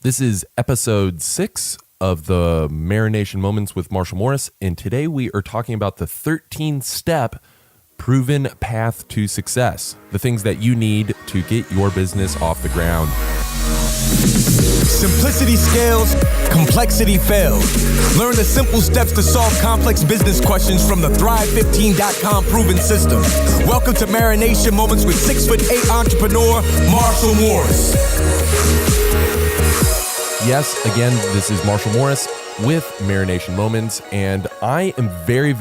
This is episode 6 of the Marination Moments with Marshall Morris, and today we are talking about the 13-step proven path to success, the things that you need to get your business off the ground. Simplicity scales, complexity fails. Learn the simple steps to solve complex business questions from the Thrive15.com proven system. Welcome to Marination Moments with 6'8" entrepreneur Marshall Morris. Yes, again, this is Marshall Morris with Marination Moments, and I am very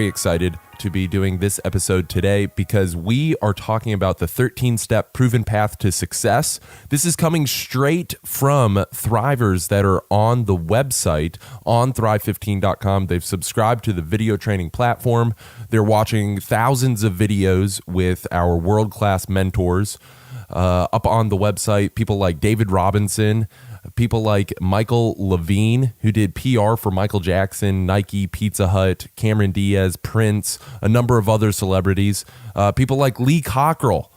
excited to be doing this episode today because we are talking about the 13-step proven path to success. This is coming straight from Thrivers that are on the website on Thrive15.com. They've subscribed to the video training platform. They're watching thousands of videos with our world-class mentors up on the website. People like David Robinson, people like Michael Levine, who did PR for Michael Jackson, Nike, Pizza Hut, Cameron Diaz, Prince, a number of other celebrities. People like Lee Cockrell,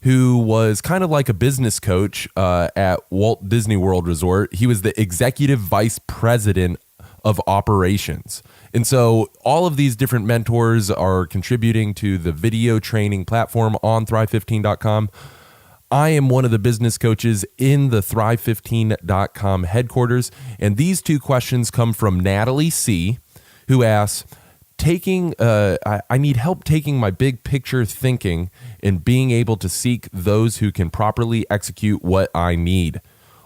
who was kind of like a business coach at Walt Disney World Resort. He was the executive vice president of operations. And so all of these different mentors are contributing to the video training platform on Thrive15.com. I am one of the business coaches in the Thrive15.com headquarters, and these two questions come from Natalie C., who asks, I need help taking my big picture thinking and being able to seek those who can properly execute what I need.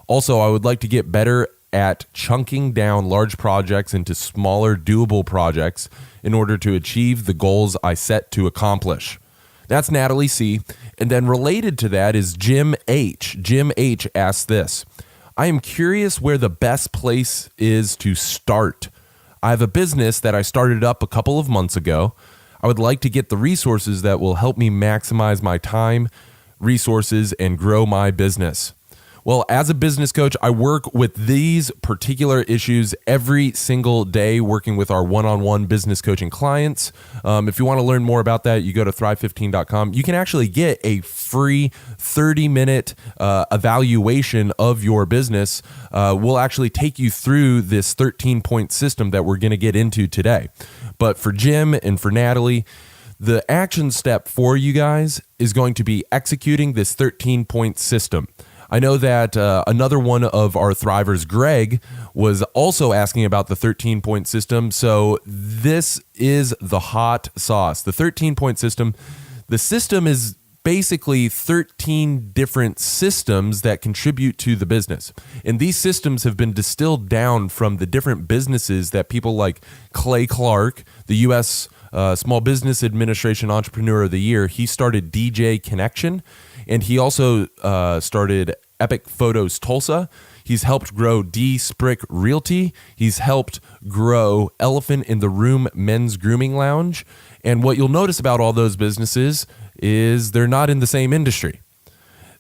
Also, I would like to get better at chunking down large projects into smaller, doable projects in order to achieve the goals I set to accomplish. That's Natalie C. And then related to that is Jim H. Jim H. asks this: I am curious where the best place is to start. I have a business that I started up a couple of months ago. I would like to get the resources that will help me maximize my time, resources, and grow my business. Well, as a business coach, I work with these particular issues every single day, working with our one-on-one business coaching clients. If you want to learn more about that, you go to Thrive15.com. You can actually get a free 30-minute evaluation of your business. We'll actually take you through this 13-point system that we're going to get into today. But for Jim and for Natalie, the action step for you guys is going to be executing this 13-point system. I know that another one of our Thrivers, Greg, was also asking about the 13-point system. So this is the hot sauce. The 13-point system, the system is basically 13 different systems that contribute to the business. And these systems have been distilled down from the different businesses that people like Clay Clark, the U.S. Small Business Administration Entrepreneur of the Year. He started DJ Connection, and he also started Epic Photos Tulsa. He's helped grow D Sprick Realty. He's helped grow Elephant in the Room Men's Grooming Lounge. And what you'll notice about all those businesses is they're not in the same industry.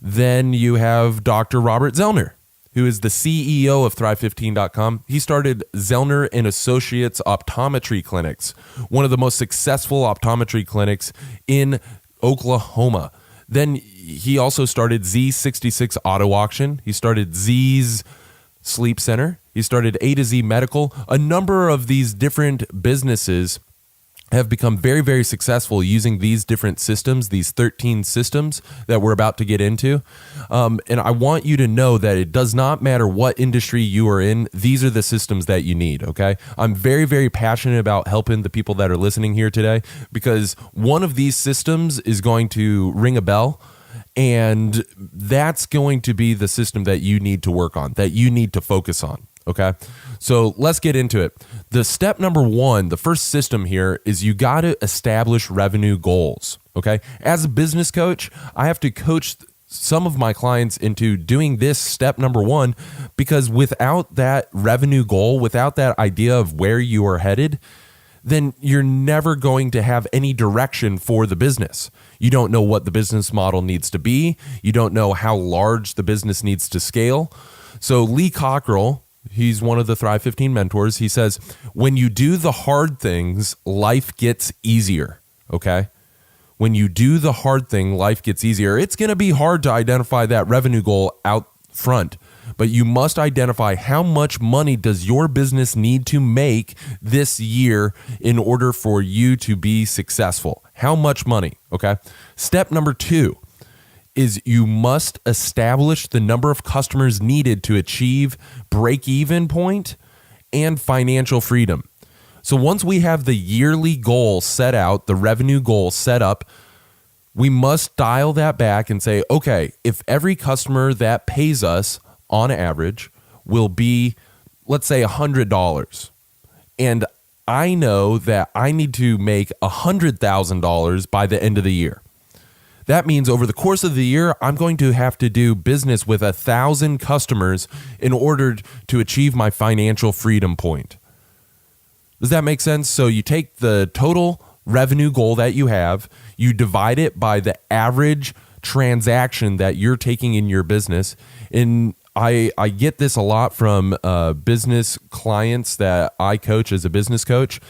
Then you have Dr. Robert Zellner, who is the CEO of Thrive15.com. He started Zellner and Associates Optometry Clinics, one of the most successful optometry clinics in Oklahoma. Then he also started Z66 Auto Auction. He started Z's Sleep Center. He started A to Z Medical. A number of these different businesses have become very successful using these different systems, these 13 systems that we're about to get into. And I want you to know that it does not matter what industry you are in. These are the systems that you need, okay? I'm very passionate about helping the people that are listening here today because one of these systems is going to ring a bell, and that's going to be the system that you need to work on, that you need to focus on. Okay, so let's get into it. The step number one, the first system here is you got to establish revenue goals. Okay, as a business coach, I have to coach some of my clients into doing this step number one because without that revenue goal, without that idea of where you are headed, then you're never going to have any direction for the business. You don't know what the business model needs to be. You don't know how large the business needs to scale. So Lee Cockrell, he's one of the Thrive 15 mentors. He says, when you do the hard things, life gets easier, okay? when you do the hard thing, life gets easier. It's going to be hard to identify that revenue goal out front, but you must identify how much money does your business need to make this year in order for you to be successful. How much money, okay? Step number 2 is you must establish the number of customers needed to achieve break-even point and financial freedom. So once we have the yearly goal set out, the revenue goal set up, we must dial that back and say, okay, if every customer that pays us on average will be, let's say, $100, and I know that I need to make $100,000 by the end of the year. That means over the course of the year, I'm going to have to do business with 1,000 customers in order to achieve my financial freedom point. Does that make sense? So you take the total revenue goal that you have, you divide it by the average transaction that you're taking in your business. And I get this a lot from business clients that I coach as a business coach.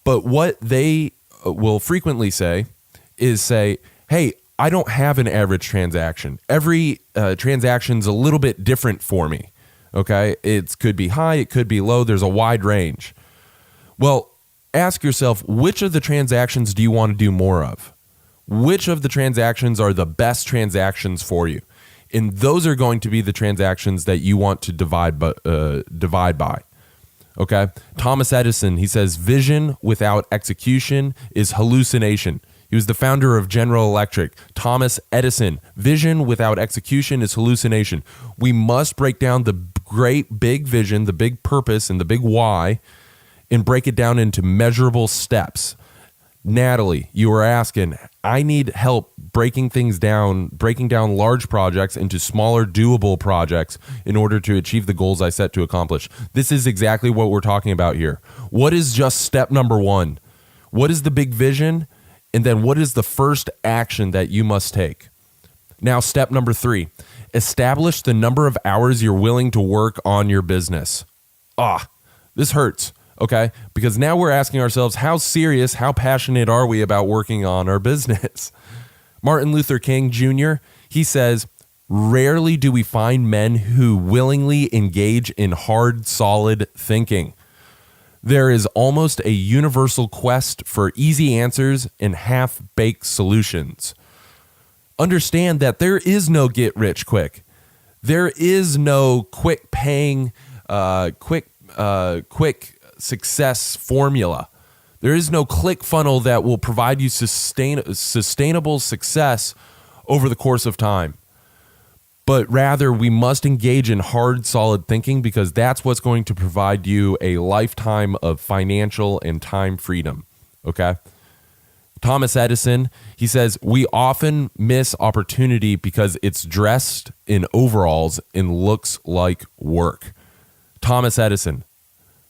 But what they will frequently say is hey, I don't have an average transaction. Every transaction's a little bit different for me. Okay, it could be high, it could be low. There's a wide range. Well, ask yourself, which of the transactions do you want to do more of? Which of the transactions are the best transactions for you? And those are going to be the transactions that you want to divide by. Okay? Thomas Edison, he says, vision without execution is hallucination. He was the founder of General Electric. Thomas Edison, vision without execution is hallucination. We must break down the great big vision, the big purpose, and the big why, and break it down into measurable steps. Natalie, you were asking, I need help breaking down large projects into smaller, doable projects in order to achieve the goals I set to accomplish. This is exactly what we're talking about here. What is just step number 1? What is the big vision? And then what is the first action that you must take? Now, step number 3, establish the number of hours you're willing to work on your business. This hurts. Okay, because now we're asking ourselves, how serious, how passionate are we about working on our business? Martin Luther King Jr., he says, rarely do we find men who willingly engage in hard, solid thinking. There is almost a universal quest for easy answers and half-baked solutions. Understand that there is no get rich quick. There is no quick paying, quick success formula. There is no click funnel that will provide you sustainable success over the course of time. But rather, we must engage in hard, solid thinking because that's what's going to provide you a lifetime of financial and time freedom. Okay? Thomas Edison, he says, we often miss opportunity because it's dressed in overalls and looks like work. Thomas Edison,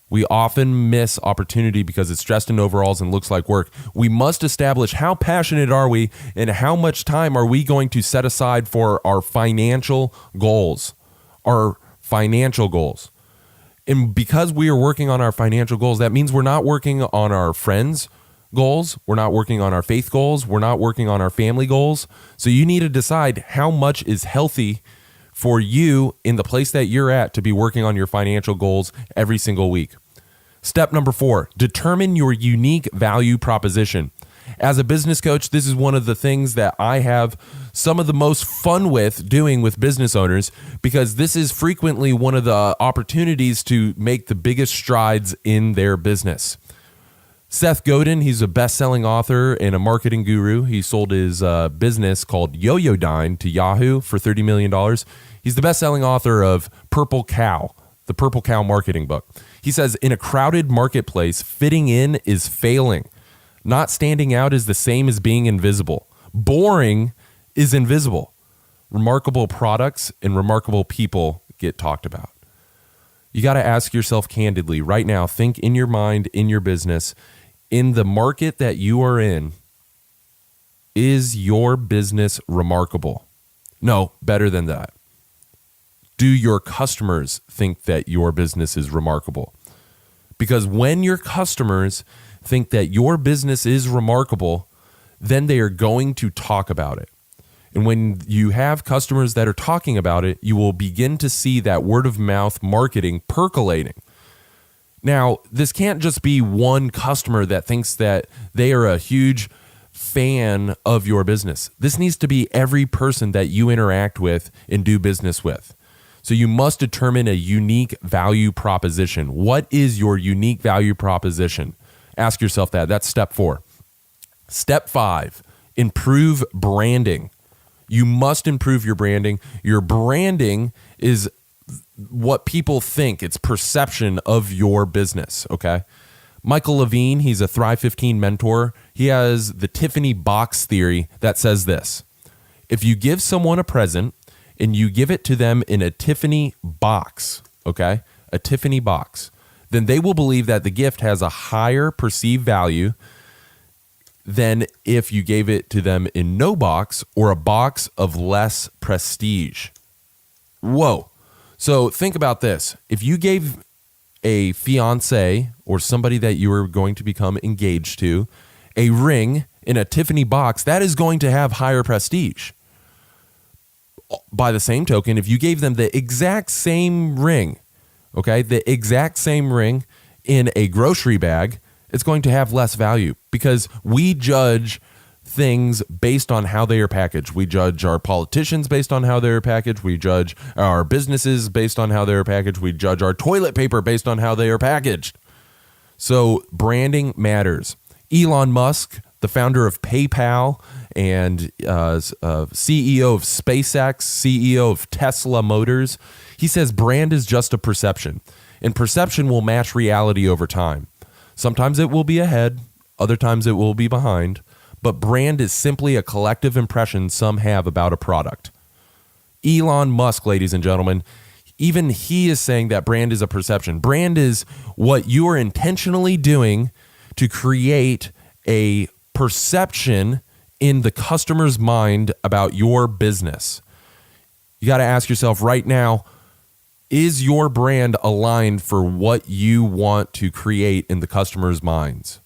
we often miss opportunity because it's dressed in overalls and looks like work. We must establish how passionate are we and how much time are we going to set aside for our financial goals. And because we are working on our financial goals, that means we're not working on our friends' goals. We're not working on our faith goals. We're not working on our family goals. So you need to decide how much is healthy for you in the place that you're at to be working on your financial goals every single week. Step number 4, determine your unique value proposition. As a business coach, this is one of the things that I have some of the most fun with doing with business owners because this is frequently one of the opportunities to make the biggest strides in their business. Seth Godin, he's a best-selling author and a marketing guru. He sold his business called Yoyodyne to Yahoo for $30 million. He's the best-selling author of Purple Cow, the Purple Cow marketing book. He says, in a crowded marketplace, fitting in is failing. Not standing out is the same as being invisible. Boring is invisible. Remarkable products and remarkable people get talked about. You got to ask yourself candidly right now, think in your mind, in your business, in the market that you are in, is your business remarkable? No, better than that. Do your customers think that your business is remarkable? Because when your customers think that your business is remarkable, then they are going to talk about it. And when you have customers that are talking about it, you will begin to see that word of mouth marketing percolating. Now, this can't just be one customer that thinks that they are a huge fan of your business. This needs to be every person that you interact with and do business with. So you must determine a unique value proposition. What is your unique value proposition? Ask yourself that. That's step 4. Step 5, improve branding. You must improve your branding. Your branding is what people think. It's perception of your business, okay? Michael Levine, he's a Thrive 15 mentor. He has the Tiffany box theory that says this: if you give someone a present and you give it to them in a Tiffany box, okay, a Tiffany box, then they will believe that the gift has a higher perceived value than if you gave it to them in no box or a box of less prestige. Whoa. So think about this. If you gave a fiance or somebody that you are going to become engaged to a ring in a Tiffany box, that is going to have higher prestige. By the same token, if you gave them the exact same ring, okay, the exact same ring in a grocery bag, it's going to have less value, because we judge things based on how they are packaged. We judge our politicians based on how they're packaged. We judge our businesses based on how they're packaged. We judge our toilet paper based on how they are packaged. So branding matters. Elon Musk, the founder of PayPal and CEO of SpaceX, CEO of Tesla Motors, he says brand is just a perception, and perception will match reality over time. Sometimes it will be ahead, other times it will be behind, but brand is simply a collective impression some have about a product. Elon Musk, ladies and gentlemen, even he is saying that brand is a perception. Brand is what you are intentionally doing to create a perception in the customer's mind about your business. You got to ask yourself right now, is your brand aligned for what you want to create in the customer's minds?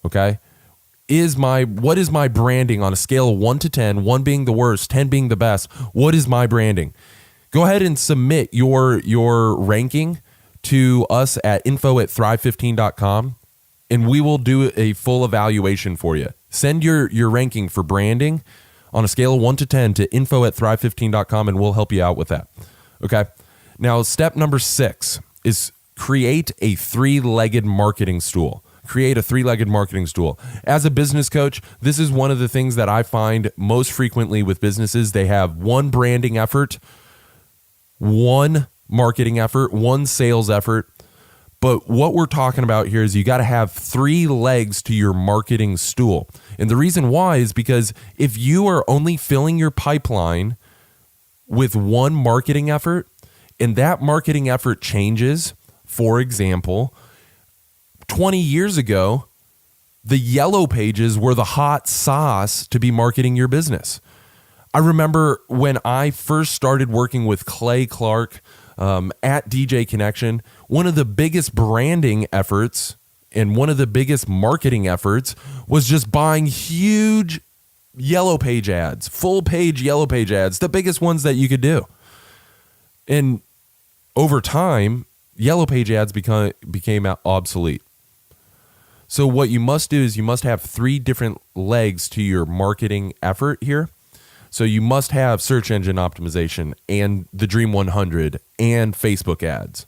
Okay? What is my branding on a scale of 1 to 10, 1 being the worst, 10 being the best? What is my branding? Go ahead and submit your ranking to us at info@thrive15.com, and we will do a full evaluation for you. Send your ranking for branding on a scale of 1 to 10 to info@thrive15.com, and we'll help you out with that. Okay? Now, step number 6 is create a 3-legged marketing stool. Create a 3-legged marketing stool. As a business coach, this is one of the things that I find most frequently with businesses. They have one branding effort, one marketing effort, one sales effort. But what we're talking about here is you got to have 3 legs to your marketing stool. And the reason why is because if you are only filling your pipeline with one marketing effort, and that marketing effort changes, for example, 20 years ago, the yellow pages were the hot sauce to be marketing your business. I remember when I first started working with Clay Clark at DJ Connection, one of the biggest branding efforts and one of the biggest marketing efforts was just buying huge yellow page ads, full page yellow page ads, the biggest ones that you could do. And over time, yellow page ads became obsolete. So what you must do is you must have 3 different legs to your marketing effort here. So you must have search engine optimization and the Dream 100 and Facebook ads.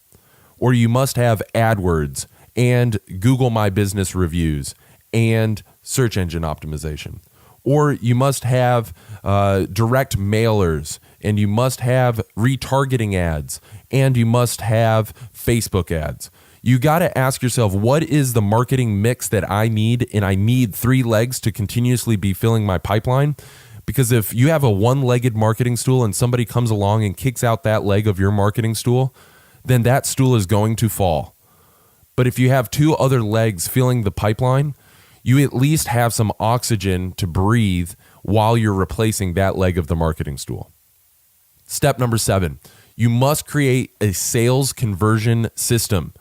Or you must have AdWords and Google My Business reviews and search engine optimization. Or you must have direct mailers, and you must have retargeting ads, and you must have Facebook ads. You got to ask yourself, what is the marketing mix that I need? And I need 3 legs to continuously be filling my pipeline. Because if you have a 1-legged marketing stool and somebody comes along and kicks out that leg of your marketing stool, then that stool is going to fall. But if you have 2 other legs filling the pipeline, you at least have some oxygen to breathe while you're replacing that leg of the marketing stool. Step number 7, you must create a sales conversion system.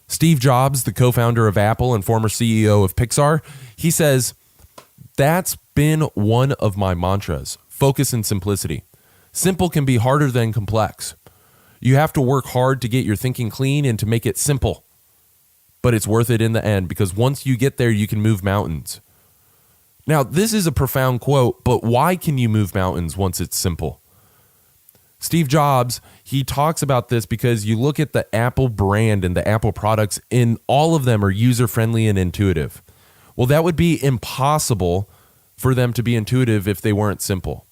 Steve Jobs, the co-founder of Apple and former CEO of Pixar, he says, that's been one of my mantras: focus and simplicity. Simple can be harder than complex. You have to work hard to get your thinking clean and to make it simple. But it's worth it in the end, because once you get there, you can move mountains. Now, this is a profound quote, but why can you move mountains once it's simple? Steve Jobs, he talks about this because you look at the Apple brand and the Apple products, and all of them are user-friendly and intuitive. Well, that would be impossible for them to be intuitive if they weren't simple.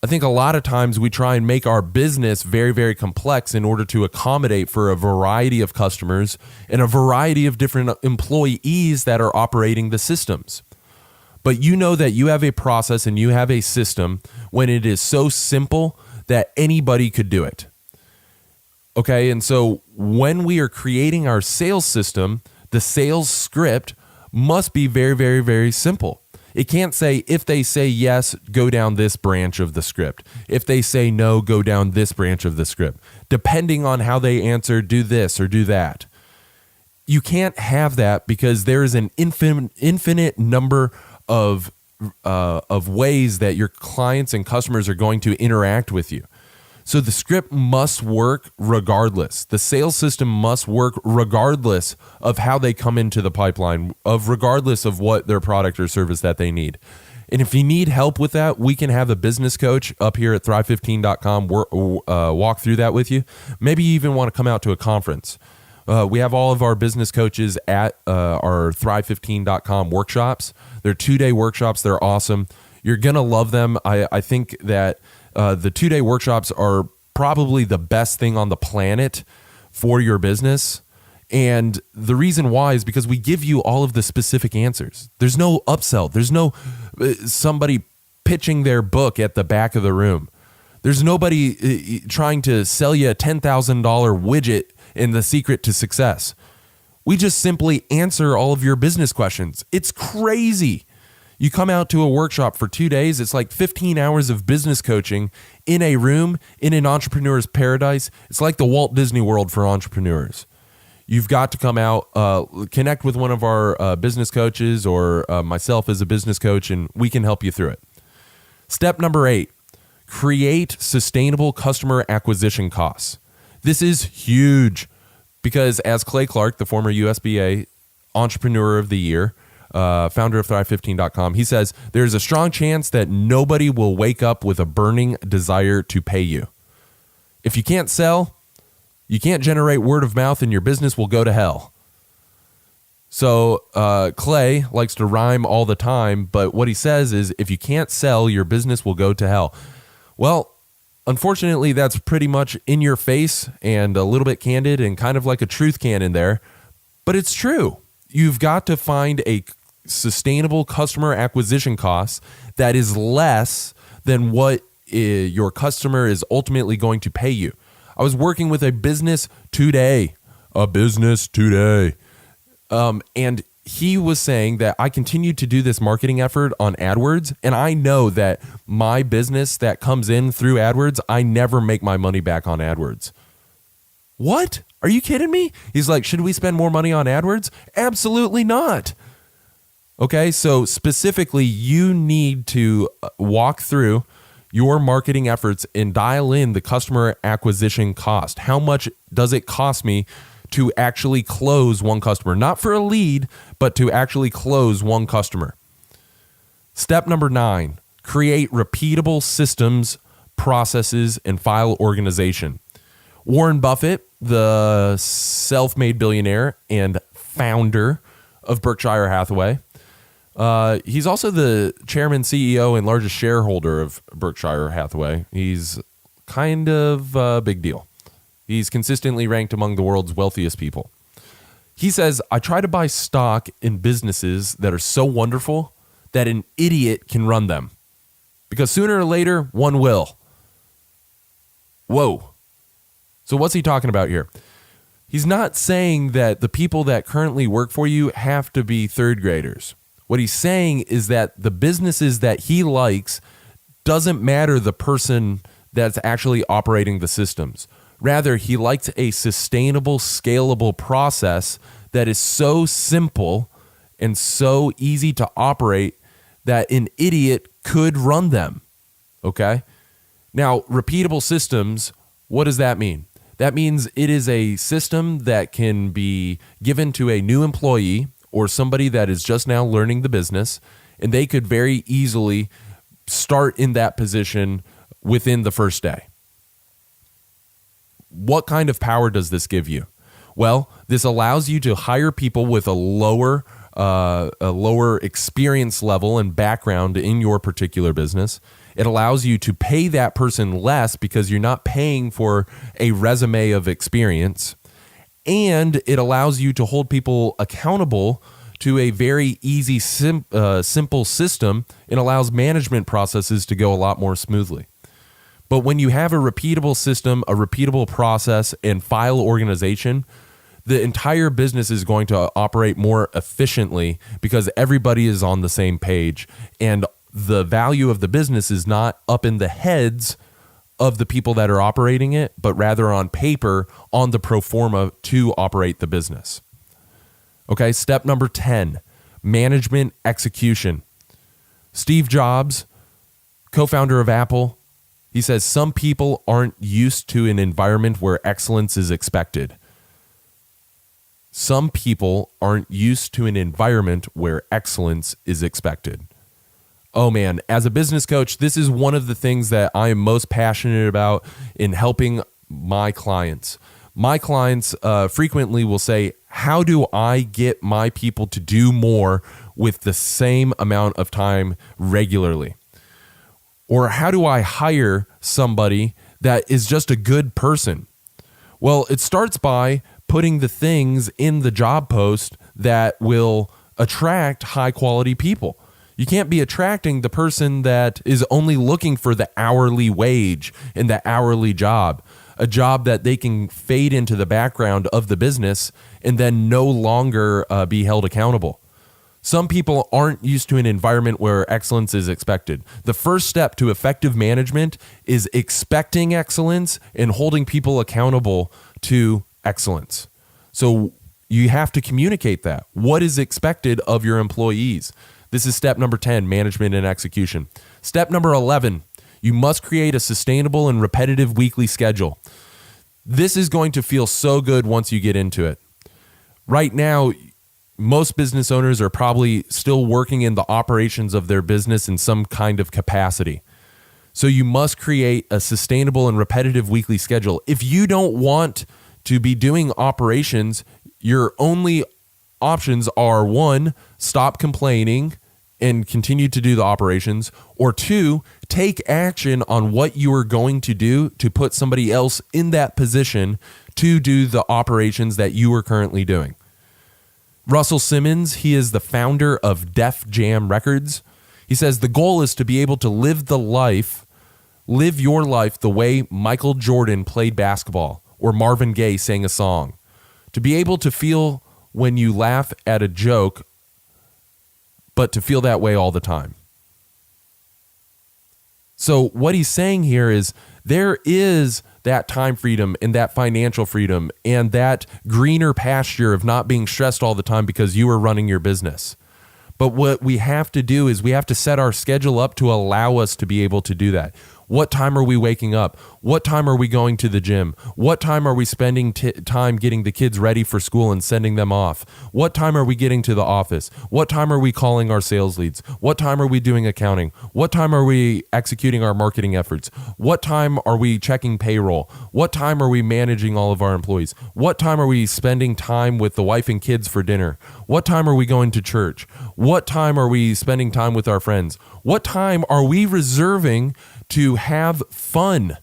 I think a lot of times we try and make our business very, very complex in order to accommodate for a variety of customers and a variety of different employees that are operating the systems. But you know that you have a process and you have a system when it is so simple that anybody could do it. Okay, and so when we are creating our sales system, the sales script must be very, very, very simple. It can't say, if they say yes, go down this branch of the script. If they say no, go down this branch of the script. Depending on how they answer, do this or do that. You can't have that because there is an infinite number of ways that your clients and customers are going to interact with you. So the script must work regardless. The sales system must work regardless of how they come into the pipeline, regardless of what their product or service that they need. And if you need help with that, we can have a business coach up here at thrive15.com walk through that with you. Maybe you even want to come out to a conference. We have all of our business coaches at our thrive15.com workshops. They're 2-day workshops. They're awesome. You're going to love them. I think that the 2-day workshops are probably the best thing on the planet for your business. And the reason why is because we give you all of the specific answers. There's no upsell. There's no somebody pitching their book at the back of the room. There's nobody trying to sell you a $10,000 widget in the secret to success. We just simply answer all of your business questions. It's crazy. You come out to a workshop for 2 days, it's like 15 hours of business coaching in a room in an entrepreneur's paradise. It's like the Walt Disney World for entrepreneurs. You've got to come out, connect with one of our business coaches or myself as a business coach, and we can help you through it. Step number 8, create sustainable customer acquisition costs. This is huge because as Clay Clark, the former USBA Entrepreneur of the Year, founder of Thrive15.com, he says, there's a strong chance that nobody will wake up with a burning desire to pay you. If you can't sell, you can't generate word of mouth, and your business will go to hell. So Clay likes to rhyme all the time, but what he says is, if you can't sell, your business will go to hell. Well, unfortunately, that's pretty much in your face and a little bit candid and kind of like a truth cannon there, but it's true. You've got to find a sustainable customer acquisition cost that is less than what your customer is ultimately going to pay you. I was working with a business today, and he was saying that I continue to do this marketing effort on AdWords, and I know that my business that comes in through AdWords, I never make my money back on AdWords. What? Are you kidding me? He's like, should we spend more money on AdWords? Absolutely not. Okay, so specifically, you need to walk through your marketing efforts and dial in the customer acquisition cost. How much does it cost me to actually close one customer? Not for a lead, but to actually close one customer. Step number 9, create repeatable systems, processes, and file organization. Warren Buffett, the self-made billionaire and founder of Berkshire Hathaway, he's also the chairman, CEO, and largest shareholder of Berkshire Hathaway. He's kind of a big deal. He's consistently ranked among the world's wealthiest people. He says, I try to buy stock in businesses that are so wonderful that an idiot can run them, because sooner or later, one will. Whoa. So what's he talking about here? He's not saying that the people that currently work for you have to be third graders. What he's saying is that the businesses that he likes doesn't matter the person that's actually operating the systems. Rather, he likes a sustainable, scalable process that is so simple and so easy to operate that an idiot could run them. Okay? Now, repeatable systems, what does that mean? That means it is a system that can be given to a new employee or somebody that is just now learning the business, and they could very easily start in that position within the first day. What kind of power does this give you? Well, this allows you to hire people with a lower experience level and background in your particular business. It allows you to pay that person less because you're not paying for a resume of experience. And it allows you to hold people accountable to a very easy, simple system. It allows management processes to go a lot more smoothly. But when you have a repeatable system, a repeatable process, and file organization, the entire business is going to operate more efficiently because everybody is on the same page, and the value of the business is not up in the heads of the people that are operating it, but rather on paper on the pro forma to operate the business. Okay, step number 10, management execution. Steve Jobs, co-founder of Apple, he says some people aren't used to an environment where excellence is expected. Some people aren't used to an environment where excellence is expected. Oh man, as a business coach, this is one of the things that I am most passionate about in helping my clients. My clients frequently will say, how do I get my people to do more with the same amount of time regularly? Or how do I hire somebody that is just a good person? Well, it starts by putting the things in the job post that will attract high quality people. You can't be attracting the person that is only looking for the hourly wage and the hourly job, a job that they can fade into the background of the business and then no longer be held accountable. Some people aren't used to an environment where excellence is expected. The first step to effective management is expecting excellence and holding people accountable to excellence. So you have to communicate that. What is expected of your employees? This is step number 10, management and execution. Step number 11, you must create a sustainable and repetitive weekly schedule. This is going to feel so good once you get into it. Right now, most business owners are probably still working in the operations of their business in some kind of capacity. So you must create a sustainable and repetitive weekly schedule. If you don't want to be doing operations, your only options are 1, stop complaining and continue to do the operations, or 2, take action on what you are going to do to put somebody else in that position to do the operations that you are currently doing. Russell Simmons, he is the founder of Def Jam Records. He says the goal is to be able to live your life the way Michael Jordan played basketball or Marvin Gaye sang a song. To be able to feel when you laugh at a joke, but to feel that way all the time. So what he's saying here is there is that time freedom and that financial freedom and that greener pasture of not being stressed all the time because you are running your business. But what we have to do is we have to set our schedule up to allow us to be able to do that. What time are we waking up? What time are we going to the gym? What time are we spending time getting the kids ready for school and sending them off? What time are we getting to the office? What time are we calling our sales leads? What time are we doing accounting? What time are we executing our marketing efforts? What time are we checking payroll? What time are we managing all of our employees? What time are we spending time with the wife and kids for dinner? What time are we going to church? What time are we spending time with our friends? What time are we reserving to have fun?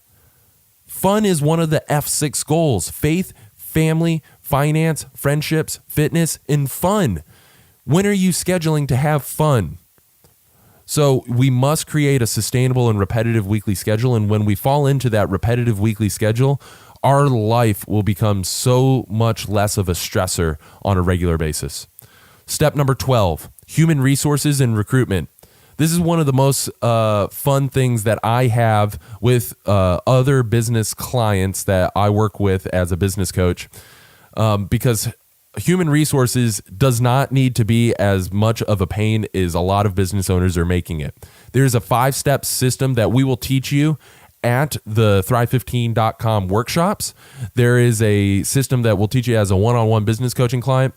Fun is one of the F6 goals: faith, family, finance, friendships, fitness, and fun. When are you scheduling to have fun? So we must create a sustainable and repetitive weekly schedule. And when we fall into that repetitive weekly schedule, our life will become so much less of a stressor on a regular basis. Step number 12, human resources and recruitment. This is one of the most fun things that I have with other business clients that I work with as a business coach, because human resources does not need to be as much of a pain as a lot of business owners are making it. There's a 5-step system that we will teach you at the thrive15.com workshops. There is a system that we'll teach you as a one-on-one business coaching client.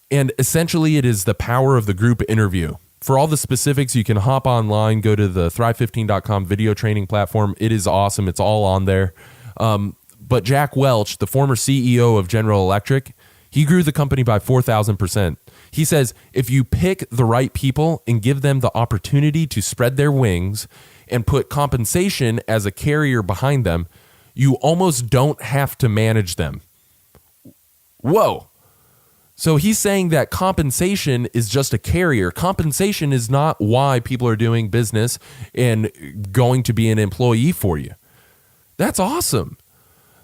And essentially, it is the power of the group interview. For all the specifics, you can hop online, go to the thrive15.com video training platform. It is awesome. It's all on there. But Jack Welch, the former CEO of General Electric, he grew the company by 4,000%. He says, if you pick the right people and give them the opportunity to spread their wings and put compensation as a carrier behind them, you almost don't have to manage them. Whoa. So he's saying that compensation is just a carrier. Compensation is not why people are doing business and going to be an employee for you. That's awesome.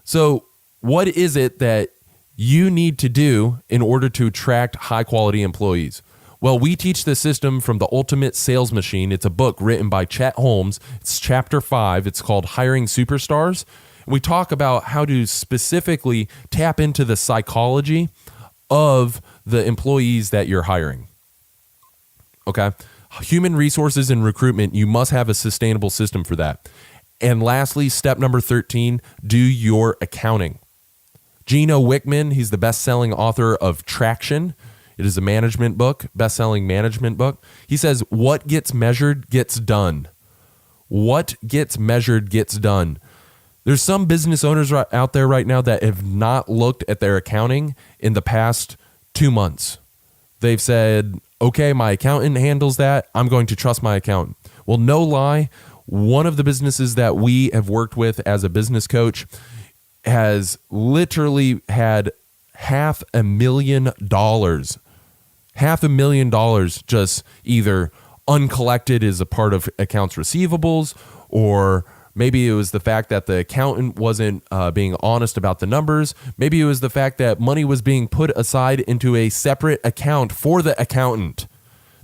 So what is it that you need to do in order to attract high quality employees? Well, we teach the system from The Ultimate Sales Machine. It's a book written by Chet Holmes. It's chapter 5. It's called Hiring Superstars. We talk about how to specifically tap into the psychology of the employees that you're hiring. Okay. Human resources and recruitment, you must have a sustainable system for that. And lastly, step number 13, do your accounting. Gino Wickman, he's the best-selling author of Traction. It is a management book, best-selling management book. He says, what gets measured gets done. What gets measured gets done. There's some business owners out there right now that have not looked at their accounting in the past 2 months. They've said, okay, my accountant handles that. I'm going to trust my accountant. Well, no lie. One of the businesses that we have worked with as a business coach has literally had $500,000 just either uncollected as a part of accounts receivables, or maybe it was the fact that the accountant wasn't being honest about the numbers. Maybe it was the fact that money was being put aside into a separate account for the accountant.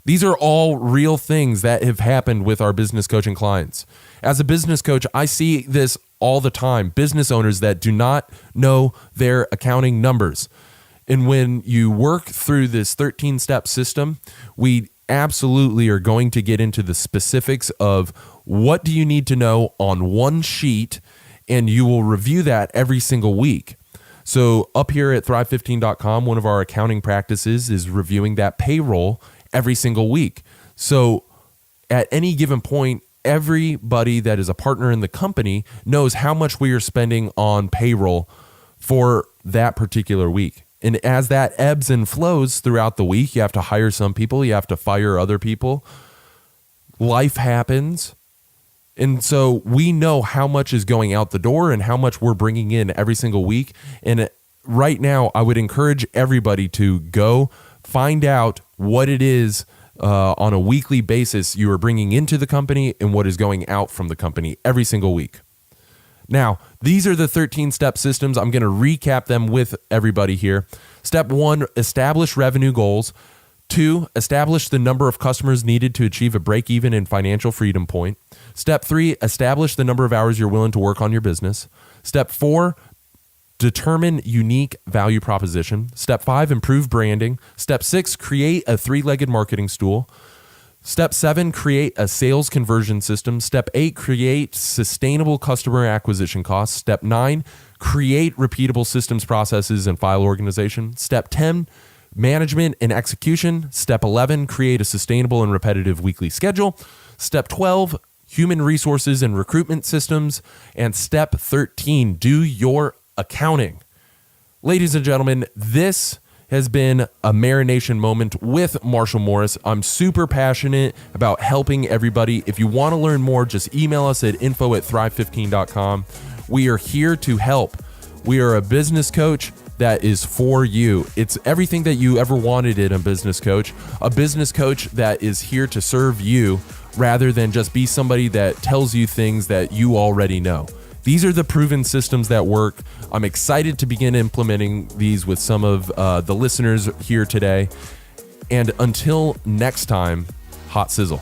These are all real things that have happened with our business coaching clients. As a business coach, I see this all the time. Business owners that do not know their accounting numbers. And when you work through this 13-step system, we absolutely are going to get into the specifics of what do you need to know on one sheet, and you will review that every single week. So up here at thrive15.com, one of our accounting practices is reviewing that payroll every single week. So at any given point, everybody that is a partner in the company knows how much we are spending on payroll for that particular week. And as that ebbs and flows throughout the week, you have to hire some people, you have to fire other people. Life happens. And so we know how much is going out the door and how much we're bringing in every single week. And right now, I would encourage everybody to go find out what it is on a weekly basis you are bringing into the company and what is going out from the company every single week. Now, these are the 13-step systems. I'm going to recap them with everybody here. Step 1, establish revenue goals. 2, establish the number of customers needed to achieve a break-even and financial freedom point. Step 3, establish the number of hours you're willing to work on your business. Step 4, determine unique value proposition. Step 5, improve branding. Step 6, create a 3-legged marketing stool. Step 7, create a sales conversion system. Step 8, create sustainable customer acquisition costs. Step 9, create repeatable systems, processes, and file organization. Step 10, management and execution. Step 11, create a sustainable and repetitive weekly schedule. Step 12, human resources and recruitment systems. And step 13, do your accounting. Ladies and gentlemen, this has been a Marination Moment with Marshall Morris. I'm super passionate about helping everybody. If you want to learn more, just email us at info@thrive15.com. We are here to help. We are a business coach that is for you. It's everything that you ever wanted in a business coach that is here to serve you rather than just be somebody that tells you things that you already know. These are the proven systems that work. I'm excited to begin implementing these with some of the listeners here today. And until next time, hot sizzle.